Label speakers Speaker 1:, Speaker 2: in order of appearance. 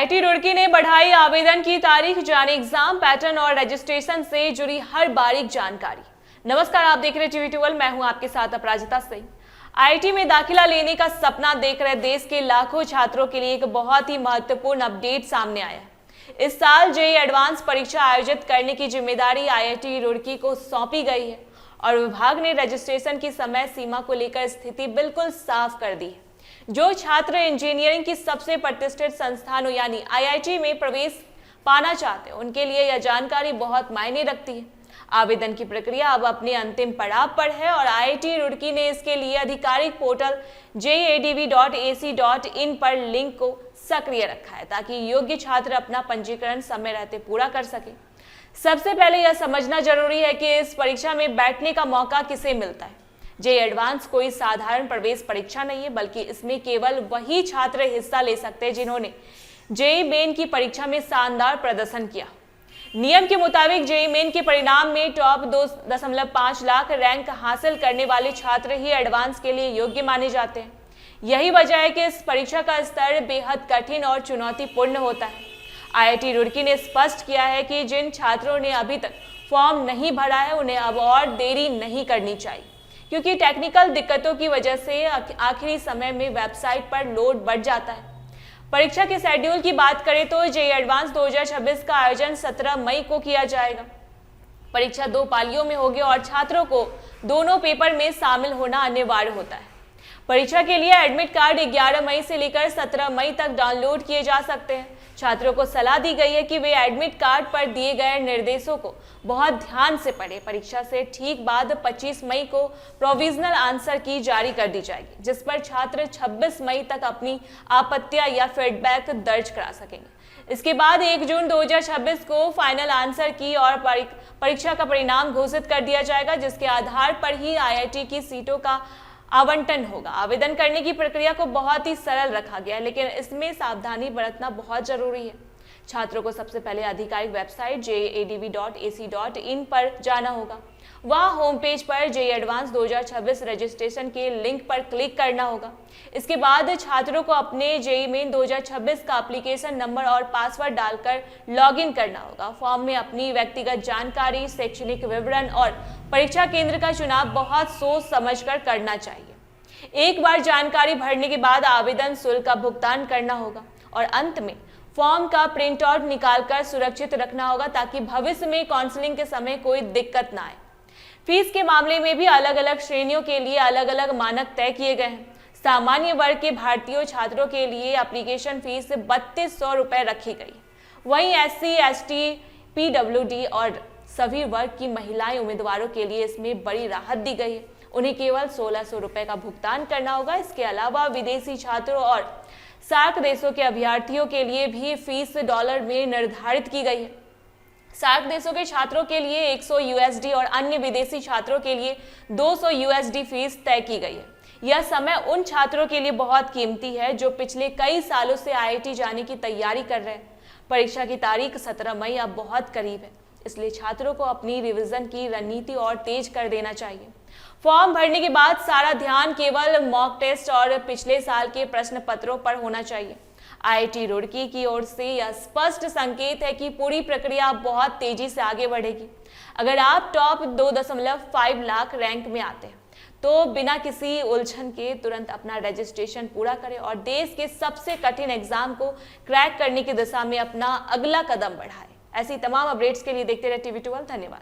Speaker 1: IIT Roorkee ने बढ़ाई आवेदन की तारीख, जाने एग्जाम पैटर्न और रजिस्ट्रेशन से जुड़ी हर बारीक जानकारी। नमस्कार, आप देख रहे टीवी 12, मैं हूं आपके साथ अपराजिता सिंह। आईआईटी में दाखिला लेने का सपना देख रहे देश के लाखों छात्रों के लिए एक बहुत ही महत्वपूर्ण अपडेट सामने आया है। इस साल जेईई एडवांस परीक्षा आयोजित करने की जिम्मेदारी आईआईटी रुड़की को सौंपी गई है और विभाग ने रजिस्ट्रेशन की समय सीमा को लेकर स्थिति बिल्कुल साफ कर दी है। जो छात्र इंजीनियरिंग की सबसे प्रतिष्ठित संस्थानों यानी आईआईटी में प्रवेश पाना चाहते हैं, उनके लिए यह जानकारी बहुत मायने रखती है। आवेदन की प्रक्रिया अब अपने अंतिम पड़ाव पर है और आईआईटी रुड़की ने इसके लिए आधिकारिक पोर्टल jeeadv.ac.in पर लिंक को सक्रिय रखा है ताकि योग्य छात्र अपना पंजीकरण समय रहते पूरा कर सके। सबसे पहले यह समझना जरूरी है कि इस परीक्षा में बैठने का मौका किसे मिलता है। जेईई एडवांस कोई साधारण प्रवेश परीक्षा नहीं है, बल्कि इसमें केवल वही छात्र हिस्सा ले सकते हैं जिन्होंने जेईई मेन की परीक्षा में शानदार प्रदर्शन किया। नियम के मुताबिक जेईई मेन के परिणाम में टॉप 2.5 लाख रैंक हासिल करने वाले छात्र ही एडवांस के लिए योग्य माने जाते हैं। यही वजह है कि इस परीक्षा का स्तर बेहद कठिन और चुनौतीपूर्ण होता है। आईआईटी रुड़की ने स्पष्ट किया है कि जिन छात्रों ने अभी तक फॉर्म नहीं भरा है, उन्हें अब और देरी नहीं करनी चाहिए, क्योंकि टेक्निकल दिक्कतों की वजह से आखिरी समय में वेबसाइट पर लोड बढ़ जाता है। परीक्षा के शेड्यूल की बात करें तो जेईई एडवांस 2026 का आयोजन 17 मई को किया जाएगा। परीक्षा 2 पालियों में होगी और छात्रों को दोनों पेपर में शामिल होना अनिवार्य होता है। परीक्षा के लिए एडमिट कार्ड 11 मई से लेकर 17 मई तक डाउनलोड किए जा सकते हैं। छात्रों को सलाह दी गई है कि वे एडमिट कार्ड पर दिए गए निर्देशों को बहुत ध्यान से पढ़ें। परीक्षा से ठीक बाद 25 मई को प्रोविजनल आंसर की जारी कर दी जाएगी, जिस पर छात्र 26 मई तक अपनी आपत्तियां या फीडबैक दर्ज करा सकेंगे। इसके बाद 1 जून 2026 को फाइनल आंसर की और परीक्षा का परिणाम घोषित कर दिया जाएगा, जिसके आधार पर ही आईआईटी की सीटों का आवंटन होगा। आवेदन करने की प्रक्रिया को बहुत ही सरल रखा गया है, लेकिन इसमें सावधानी बरतना बहुत जरूरी है। छात्रों को सबसे पहले आधिकारिक वेबसाइट jeeadv.ac.in पर जाना होगा। वहां होम पेज पर जेईई एडवांस 2026 रजिस्ट्रेशन के लिंक पर क्लिक करना होगा। इसके बाद छात्रों को अपने जेईई मेन 2026 का एप्लीकेशन नंबर और पासवर्ड डालकर लॉगिन करना होगा। फॉर्म में अपनी व्यक्तिगत जानकारी, शैक्षणिक विवरण और परीक्षा केंद्र का चुनाव बहुत सोच समझकर करना चाहिए। एक बार जानकारी भरने के बाद आवेदन शुल्क का भुगतान करना होगा और अंत में फॉर्म का प्रिंट आउट निकालकर सुरक्षित रखना होगा ताकि भविष्य में काउंसलिंग के समय कोई दिक्कत ना आए। फीस के मामले में भी अलग अलग श्रेणियों के लिए अलग अलग मानक तय किए गए हैं। सामान्य वर्ग के भारतीय छात्रों के लिए एप्लीकेशन फीस 3200 रुपए रखी गई। वहीं SC, ST, PWD और सभी वर्ग की महिलाएं उम्मीदवारों के लिए इसमें बड़ी राहत दी गई है। उन्हें केवल 1600 रुपए का भुगतान करना होगा। इसके अलावा विदेशी छात्रों और सार्क देशों के अभ्यर्थियों के लिए भी फीस डॉलर में निर्धारित की गई है। सार्क देशों के छात्रों के लिए 100 USD और अन्य विदेशी छात्रों के लिए 200 USD फीस तय की गई है। यह समय उन छात्रों के लिए बहुत कीमती है जो पिछले कई सालों से आईआईटी जाने की तैयारी कर रहे हैं। परीक्षा की तारीख 17 मई अब बहुत करीब है, इसलिए छात्रों को अपनी रिवीजन की रणनीति और तेज कर देना चाहिए। फॉर्म भरने के बाद सारा ध्यान केवल मॉक टेस्ट और पिछले साल के प्रश्न पत्रों पर होना चाहिए। आईआईटी रुड़की की ओर से यह स्पष्ट संकेत है कि पूरी प्रक्रिया बहुत तेजी से आगे बढ़ेगी। अगर आप टॉप 2.5 लाख रैंक में आते हैं तो बिना किसी उलझन के तुरंत अपना रजिस्ट्रेशन पूरा करें और देश के सबसे कठिन एग्जाम को क्रैक करने की दिशा में अपना अगला कदम बढ़ाएं। ऐसी तमाम अपडेट्स के लिए देखते रहे टीवी 12। धन्यवाद।